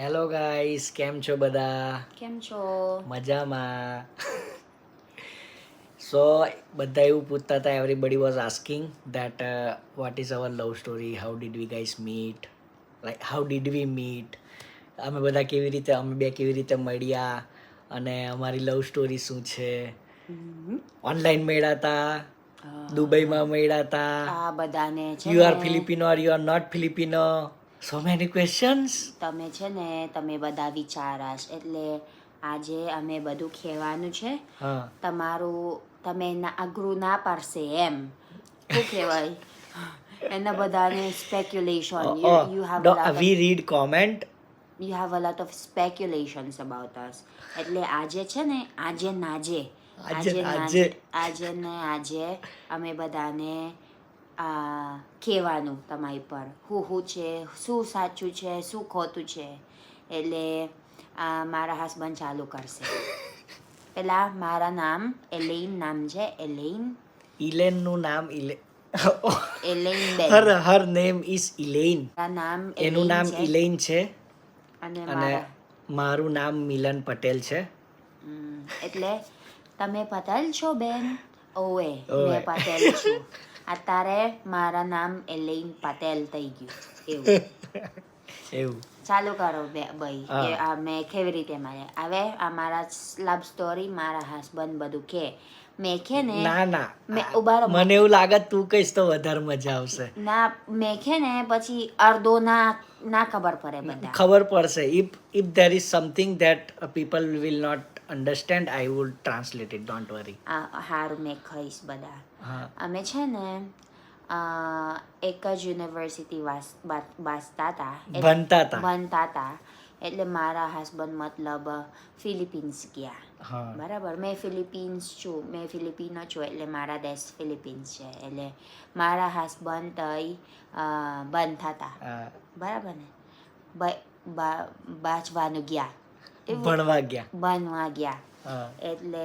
Hello guys, કેમ છો બધા? કેમ છો? મજામાં. સો બધા એવું પૂછતા હતા, everybody was asking that what is our love story, how did we guys meet, like how did we meet, અમે બે કેવી રીતે મળ્યા અને અમારી લવ સ્ટોરી શું છે. ઓનલાઈન મળ્યા હતા, દુબઈમાં મળ્યા હતા, આ બધાને છે યુ ને are Filipino or you are not Filipino, so many questions. તમે છે ને તમે બધા વિચારાશ એટલે આજે અમે બધું કહેવાનું છે. હા, તમારું તમે અઘરું ના પડશે એમ શું કહેવાય એના બધાને speculation you have V read comment. you have a lot of speculations about us. એટલે આજે છે ને આજે અમે બધાને કહેવાનું તમારી પર શું છે, શું સાચું છે, શું ખોટું છે. એટલે મારા હસબન્ડ ચાલુ કરશે. પેલા મારા નામ નામ છે ઇલેનનું નામ એલેન બેન. Her name is Elaine. નામ એનું નામ ઇલેન છે અને અને મારું નામ મિલન પટેલ છે. એટલે તમે પટેલ છો બેન? ઓવે ઓવે. મેં પટેલ છું. અત્યારે મારા નામ એલેન પટેલ થઈ ગયું એવું ચાલુ કરો ભાઈ હા. કે મેં કેવી રીતે મળે. હવે અમારા લવ સ્ટોરી મારા હસબન્ડ બધું કે મેં કે ને ના ઉભા રહો. મને એવું લાગે તું કહીશ તો વધારે મજા આવશે. ના મેં કે ને પછી અડધો ના ખબર પડે બધા. ખબર પડશે. If there is something that people will not understand, I will translate it, don't worry. હારું મેં કહીશ બધા. હા. અમે છે ને એક જ યુનિવર્સિટી વાંચતા હતા ભણતા હતા. એટલે મારા હસબન્ડ મતલબ ફિલિપિન્સ ગયા. હા. બરાબર, મેં ફિલિપિનો છું એટલે મારા દેશ ફિલિપિન્સ છે. એટલે મારા હસબન્ડ તઈ બનતા હતા. બરાબર ને બાચવાનું ગયા, ભણવા ગયા. એટલે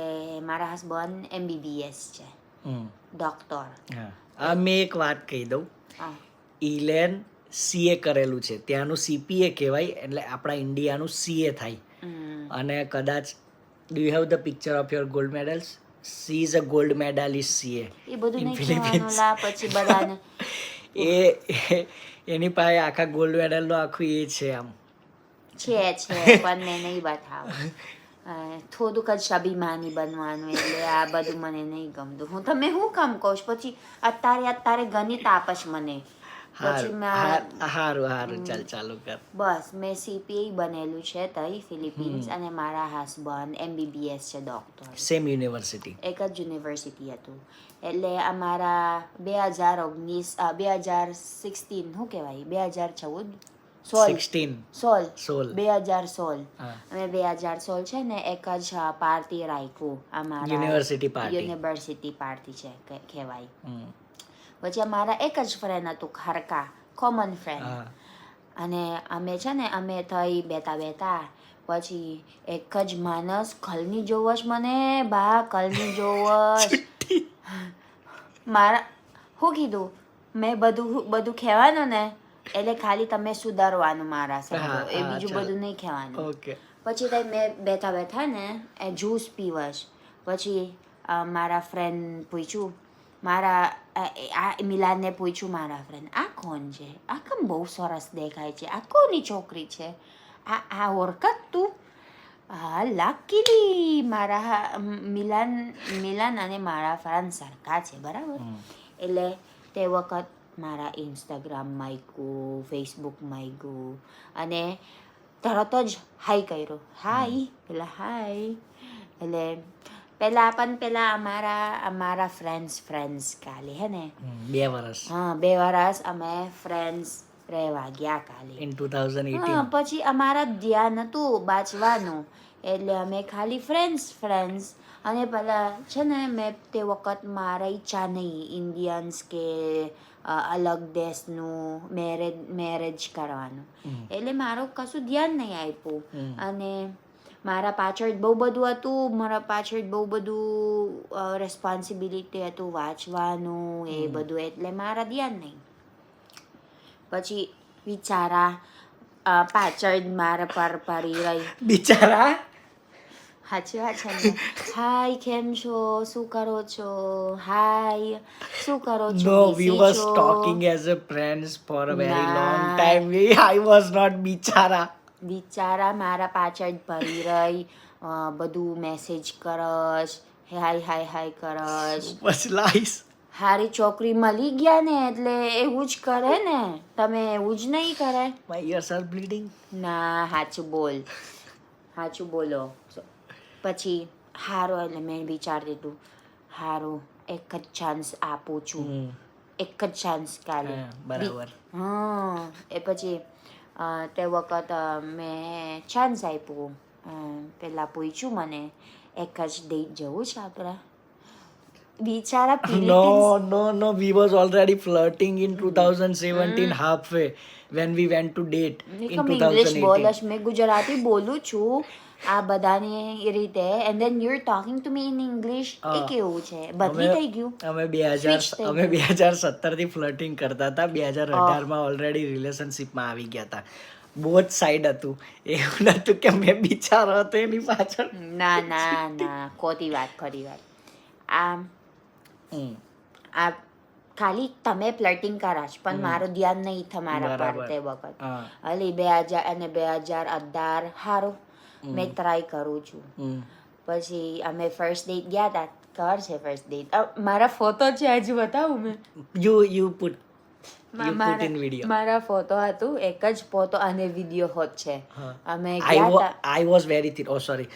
મારા હસબન્ડ MBBS છે, ડોક્ટર. મેં એક વાત કહી દઉં. ઇલેન CA કરેલું છે, ત્યાંનું CPA કહેવાય, એટલે આપણા ઇન્ડિયાનું CA થાય. અને કદાચ do you have the picture of your gold medals? She is a gold medallist CA એ બધું ઇન નહીં ફિલિપિન્સ. કહેવાનું લા પછી બધાને. એની પાસે આખા ગોલ્ડ મેડલનો આખું એ છે આમ. છે પણ મેં નહીં બતાવું. થોડુંક જ અભિમાની બનવાનું એટલે આ બધું મને નહીં ગમતું. હું તમે શું કામ કહું પછી અત્યારે ગણિત આપશ મને. હારું ચાલ ચાલુ કર. બસ મેં CPA બનેલું છે તઈ ફિલિપિન્સ અને મારા હસબન્ડ MBBS છે, ડોક્ટર. Same university. એક જ યુનિવર્સિટી હતું. એટલે અમારા 2016 શું કહેવાય 2016 અમે 2016 છે ને એક જ પાર્ટી રાખ્યું અમારા યુનિવર્સિટી પાર્ટી છે કહેવાય. પછી અમારા એક જ ફ્રેન્ડ હતું, ખરકા કોમન ફ્રેન્ડ. અને અમે છે ને અમે થઈ બેતા પછી એક જ માણસ કલની જોવશ મને કલની જોવશ મારા શું કીધું મેં બધું કહેવાનું ને એટલે ખાલી તમે સુધારવાનું મારા સમજો, એ બીજું બધું નહીં કહેવાનું. પછી તઈ મેં બેઠા ને એ જ્યુસ પીવશ. પછી મારા ફ્રેન્ડ પૂછ્યું, મિલાનને પૂછ્યું મારા ફ્રેન્ડ, આ કોણ છે? આ કેમ બહુ સરસ દેખાય છે? આ કોની છોકરી છે? આ ઓળખત તું? લકીલી મારા મિલાન અને મારા ફ્રેન્ડ સરખા છે, બરાબર. એટલે તે વખત મારા ઇન્સ્ટાગ્રામમાં આવ્યું, ફેસબુકમાં આવ્યું અને તરત જ હાઈ કર્યો. હાય એટલે પેલા અમારા ફ્રેન્ડ્સ કાલે હે ને 2 વર્ષ. 2 વર્ષ અમે ફ્રેન્ડ્સ રહેવા ગયા કાલે ઇન 2018. પછી અમારા ધ્યાન હતું બાચવાનું એટલે અમે ખાલી ફ્રેન્ડ્સ. અને પેલા છે ને મેં તે વખત મારા ઈચ્છા નહીં ઇન્ડિયન્સ કે અલગ દેશનું મેરેજ કરવાનું. એટલે મારું કશું ધ્યાન નહીં આપ્યું. અને મારા પાછળ બહુ બધું હતું, રેસ્પોન્સિબિલિટી હતું વાંચવાનું એ બધું, એટલે મારા ધ્યાન નહીં. પછી વિચારા પાછળ મારા પર પડી રહી. બિચારા. સાચી વાત છે ને. હાય, કેમ છો? શું કરો છો? હાય, શું કરો છો? No, we was talking as a friends for a very long time. I was not બિચારા. બિચારા મારા પાછળ પડી રહી, બધું મેસેજ કરશ, હાય હાય હાય કરશ. બસ લાઈસ. હારી છોકરી મળી ગયા ને એટલે એવું જ કરે ને. તમે એવું જ નહીં કરે? My ears are bleeding. ના, સાચું બોલ, સાચું બોલો. પછી હારો એટલે મેં વિચારતી હતું, હારું એક જ ચાન્સ આપું છું, એક જ ચાન્સ કાલે. બરાબર. એ પછી તે વખત મેં ચાન્સ આપ્યું. પેલા પૂછ્યું મને, એક જ ડેટ જવું છે આપણે? બિચારા Philippines. No, we was already flirting in 2017 halfway when we went to date in 2018. English બોલશ, મેં ગુજરાતી બોલું છું આ બધાની રીતે, and then you're talking to me in English. એ કેવું છે? બદલી થઈ ગયું. અમે 2017 થી ફ્લર્ટિંગ કરતા હતા. 2018 માં ઓલરેડી રિલેશનશિપમાં આવી ગયા હતા. બોથ સાઈડ હતું. એવું નતું કે મેં બિચારો હતો એની પાછળ. ના, ખોટી વાત. આ ખાલી તમે ફ્લર્ટિંગ કરાશ, પણ મારું ધ્યાન નહીં તમારા પર તે વખત. અલી 2018 હારું મેં ટ્રાય કરું છું. પછી અમે ફર્સ્ટ ડેટ ગયા હતા. ખબર છે ફર્સ્ટ ડેટ? મારા ફોટો છે, હજુ બતાવું મેં. You put in video. મારા ફોટો હતું, એક જ ફોટો અને વિડીયો હોત છે. અમે ગયા હતા. I was very thin. Oh sorry.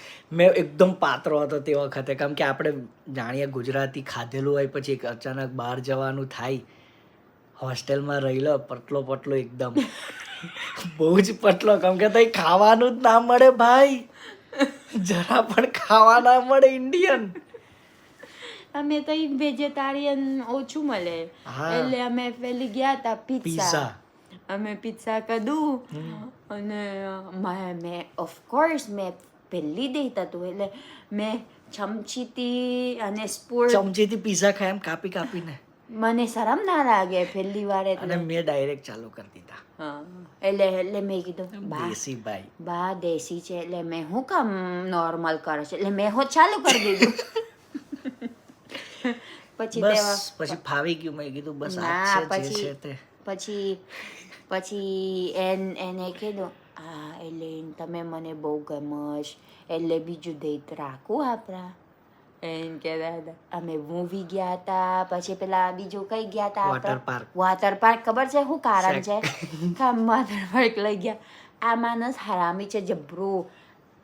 મેં એકદમ પાતળો હતો તે વખતે, કેમ કે આપણે જાણીએ ગુજરાતી ખાધેલું હોય, પછી અચાનક બહાર જવાનું થાય. હોસ્ટેલમાં રહેલો પતલો એકદમ. બહુ જ પતલો, કેમ કે તઈ ખાવાનું જ ના મળે ભાઈ. જરા પણ ખાવા ના મળે ઇન્ડિયન. અમે તો વેજીટેરિયન ઓછું મળે, એટલે અમે પેલી ગયા હતા પિઝા. અમે પિઝા કીધું, અને મેં ઓફકોર્સ મેં પહેલી ડેટ હતું એટલે મેં ચમચીથી અને સ્પૂન ચમચીથી પિઝા ખાય એમ કાપીને. મને શરમ ના લાગે પહેલી વાર એટલે. અને મેં ડાયરેક્ટ ચાલુ કરી દીધા. એટલે મેં કીધું દેશી ભાઈ, બા દેશી છે એટલે મેં હું કામ નોર્મલ કરે છે, એટલે મેં ચાલુ કરી દીધું. પછી ફાવી ગયું. મેં કીધું બસ આ છે જે છે તે. પછી એને કીધું, હા એટલે તમે મને બહુ ગમશ, એટલે બીજું ડેટ રાખું આપણા. એમ કહેતા હતા. અમે મૂવી ગયા હતા. પછી પેલા બીજું કઈ ગયા હતા? Water park. ખબર છે શું કારણ છે? વોટર પાર્ક લઈ ગયા. આ માણસ હરામી છે જબરું.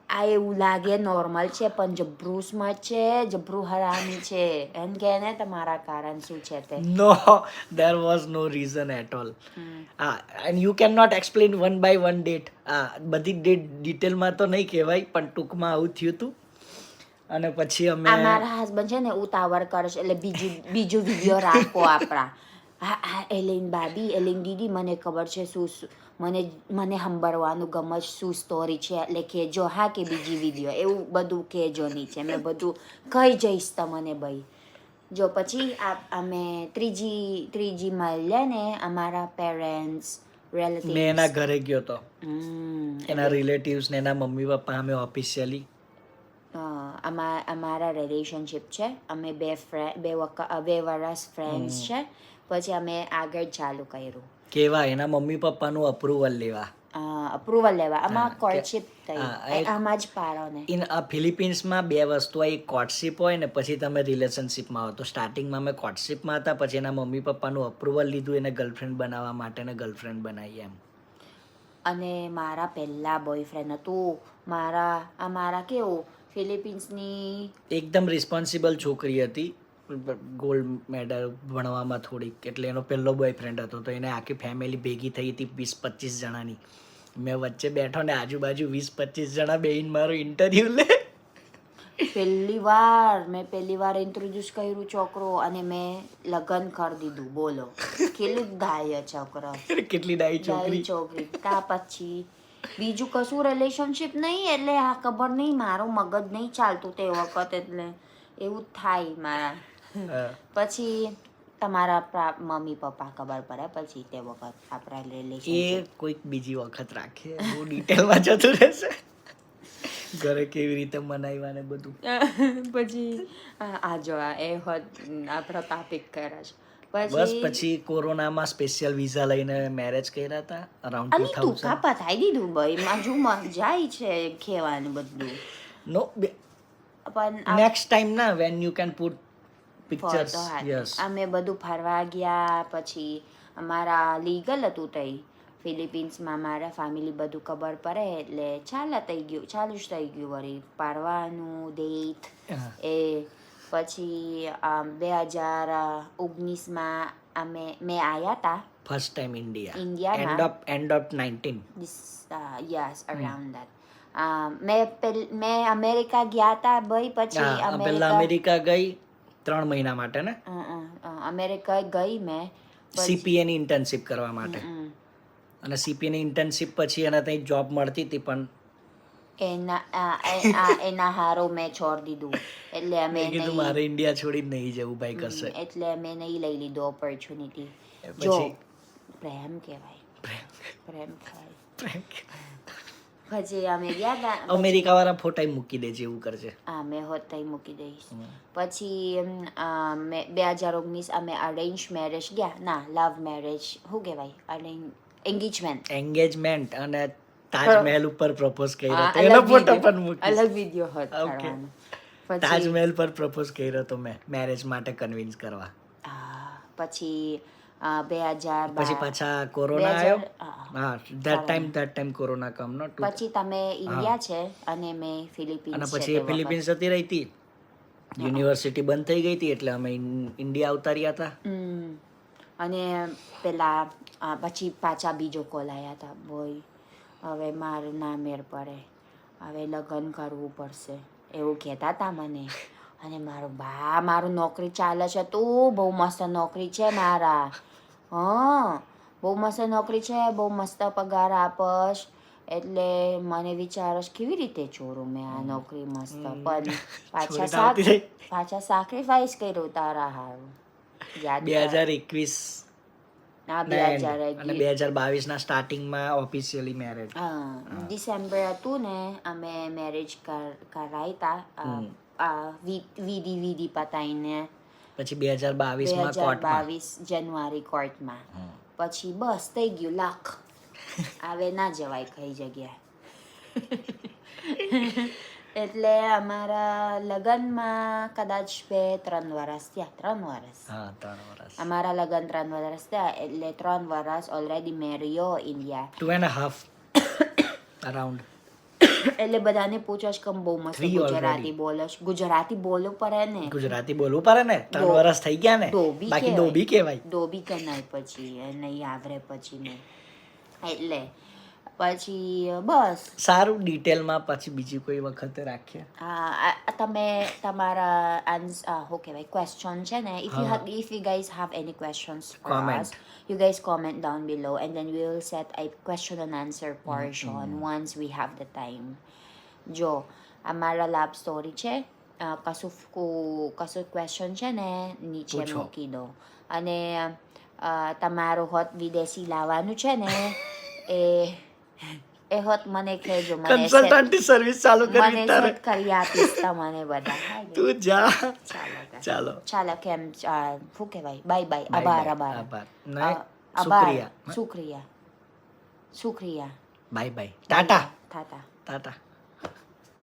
આ એવું લાગે નોર્મલ છે, પણ જબરું સ્માર્ટ છે, જબરું હરામી છે. એમ કે ને તમારા કારણ શું છે તે? No, there was no reason at all. And you cannot explain one by one date. બધી ડેટ ડિટેલમાં તો નહીં કહેવાય, પણ ટૂંકમાં આવું થયું હતું. અને પછી અમે મારા હસબન્ડ છે ને ઉતાવળ કરે છે, એટલે બીજું વિડીયો રાખો આપણા. એલિન ભાભી, એલિન દીદી, મને ખબર છે શું મને સાંભળવાનું ગમે શું સ્ટોરી છે, એટલે કહેજો હા કે બીજી વિડીયો એવું બધું કહેજો નહીં છે. મેં બધું કહી જઈશ તમને ભાઈ. જો પછી અમે ત્રીજી મળ્યા ને અમારા પેરેન્ટ્સ રિલેટિવ્સ. મેં એના ઘરે ગયો હતો, એના રિલેટિવ્સ ને એના મમ્મી પપ્પા. અમે ઓફિશિયલી અમારા રિલેશનશિપ છે. અમે બે વર્ષ ફ્રેન્ડ્સ છે. પછી અમે આગળ ચાલુ કર્યું. કેવા એના મમ્મી પપ્પાનું અપ્રુવલ લેવા. આમાં કોર્ટશિપ થઈ. આમાં જ પાડો ને. ફિલિપિન્સમાં બે વસ્તુ હોય, એક કોર્ટશિપ હોય ને પછી તમે રિલેશનશિપમાં હો. તો સ્ટાર્ટિંગમાં અમે કોર્ટશિપમાં હતા, પછી એના મમ્મી પપ્પાનું અપ્રુવલ લીધું એને ગર્લફ્રેન્ડ બનાવવા માટે, ને ગર્લફ્રેન્ડ બનાવી એમ. અને મારા પહેલા બોયફ્રેન્ડ હતું. મારા કેવું ફિલિપિન્સની એકદમ રિસ્પોન્સિબલ છોકરી હતી, ગોલ્ડ મેડલ ભણવામાં થોડીક, એટલે એનો પહેલો બોયફ્રેન્ડ હતો. તો એને આખી ફેમિલી ભેગી થઈ હતી 20-25 જણાની. મેં વચ્ચે બેઠો ને આજુબાજુ 20-25 જણા બેહીને મારો ઇન્ટરવ્યુ લે. પહેલી વાર ઇન્ટ્રોડ્યુસ કર્યું છોકરો, અને મેં લગ્ન કરી દીધું. બોલો કેટલી ડાય છોકરો, કેટલી ડાય છોકરી. તા પછી બીજું કશું રિલેશનશિપ નહીં, એટલે આ ખબર નહીં, મારું મગજ નહીં ચાલતું તે વખત, એટલે એવું થાય મારા. પછી તમારા મમ્મી પપ્પા ખબર પડે પછી તે વખત આપણા એ રિલેશન કોઈક બીજી વખત રાખીએ, બહુ ડિટેલમાં જતું રહેશે. ઘરે કેવી રીતે મનાવ્યા ને બધું. પછી આ જો એ હોત આપણો ટોપિક કર્યા છે. બસ પછી કોરોનામાં સ્પેશિયલ વિઝા લઈને મેરેજ કર્યા હતા અરાઉન્ડ અને તું કાપા થાય દીધું ભાઈ માજુમાં જાય છે ખેવાનું બધું. નો પણ નેક્સ્ટ ટાઈમ ના when you can put pictures. Yes, અમે બધું ફરવા ગયા. પછી અમારા લીગલ હતું તઈ ફિલિપિન્સમાં, મારા ફેમિલી બધું ખબર પડે એટલે ચાલુ જ થઈ ગયું વળી પાડવાનું ડેટ એ. પછી 2019માં મેં આવ્યા હતા ફર્સ્ટ ટાઈમ ઇન્ડિયામાં end of 19 yes around that. મેં અમેરિકા ગયા હતા ભાઈ. પછી પહેલા અમેરિકા ગઈ 3 મહિના માટે ને. અમેરિકા ગઈ મેં CPA ની ઇન્ટર્નશિપ કરવા માટે. અને CPA ની ઇન્ટર્નશિપ પછી એને ત્યાં જોબ મળતી હતી પણ એના હારો મેં છોડી દીધું. એટલે અમે કીધું મારે ઇન્ડિયા છોડીને નહીં જવું ભાઈ કશે. એટલે મેં નહીં લઈ લીધો ઓપોર્ચ્યુનિટી. જો પ્રેમ કહેવાય, પ્રેમ કહેવાય. પછી અમે ગયા હતા અમેરિકા વાળા ફોટા મૂકી દેજે એવું કરજે. હા મેં હોત તઈ મૂકી દઈશ. પછી 2019 અમે અરેન્જ મેરેજ ગયા. ના લવ મેરેજ શું કહેવાય, એન્ગેજમેન્ટ અને તાજમહેલ ઉપર પ્રપોઝ કર્યો તો એનો ફોટો પણ મૂકી. અલગ વિડિયો હોત કરવાનો. તાજમહેલ પર પ્રપોઝ કર્યો તો મેં મેરેજ માટે કન્વિન્સ કરવા. પછી 2012 પછી પાછા કોરોના આવ્યો. હા ધેટ ટાઈમ કોરોના કમ નો. પછી તમે ઇન્ડિયા છે અને મેં ફિલિપિન્સ. અને પછી એ ફિલિપિન્સ જતી રહી હતી, યુનિવર્સિટી બંધ થઈ ગઈ હતી એટલે અમે ઇન્ડિયા આવતા રહ્યા હતા. અને પેલા પછી પાછા બીજો કોલ આવ્યા હતા, બોય હવે મારું ના મેર પડે, હવે લગ્ન કરવું પડશે એવું કહેતા હતા મને. અને મારું નોકરી ચાલે છે, તું બહુ મસ્ત નોકરી છે મારા. બહુ મસ્ત નોકરી છે, બહુ મસ્ત પગાર આપશ. એટલે મને વિચારશ કેવી રીતે છોડું મેં આ નોકરી મસ્ત. પણ પાછા સેક્રિફાઈસ કર્યું તારા હારું. 2021 અને 2021 2022 ના સ્ટાર્ટિંગમાં ઓફિશિયલી મેરેજ. ડિસેમ્બર હતું ને અમે મેરેજ કરાયા હતા વિધિ પતાઈને. પછી 2022 જાન્યુઆરી કોર્ટમાં. પછી બસ થઈ ગયું લાખ. હવે ના જવાય કઈ જગ્યાએ. એટલે અમારા લગ્નમાં કદાચ 2-3 વર્ષ થયા. 3 વર્ષ. અમારા લગ્ન 3 વર્ષ થયા એટલે 3 વર્ષ ઓલરેડી મેર્યો ઇન્ડિયા. 2.5 અરાઉન્ડ. એટલે બધાને પૂછોશ કે બહુ મસ્ત ગુજરાતી બોલશ. ગુજરાતી બોલવું પડે ને. 3 વર્ષ થઈ ગયા ને. બાકી ડોબી કહેવાય. ડોબી કહેવાય પછી નહીં આવડે પછી મેં. એટલે પછી બસ સારું ડિટેલમાં પછી બીજી કોઈ વખતે રાખીએ. તમે તમારા શું કહેવાય ક્વેશ્ચન છે ને, if you guys have any questions for us, you guys comment down below and then we will set a question and answer portion once we have the time. જો અમારા લવ સ્ટોરી છે, કશું question છે ને નીચે મૂકી દો. અને તમારું હોત વિદેશી લાવવાનું છે ને એ હોત મને કહેજો. કન્સલ્ટન્સી સર્વિસ ચાલુ કરવી તારે. મને કરી આપીશ તમને બધા. તું જા. ચાલો કેમ શું કહેવાય, બાય બાય. આભાર. શુક્રિયા. Bye bye. ટાટા.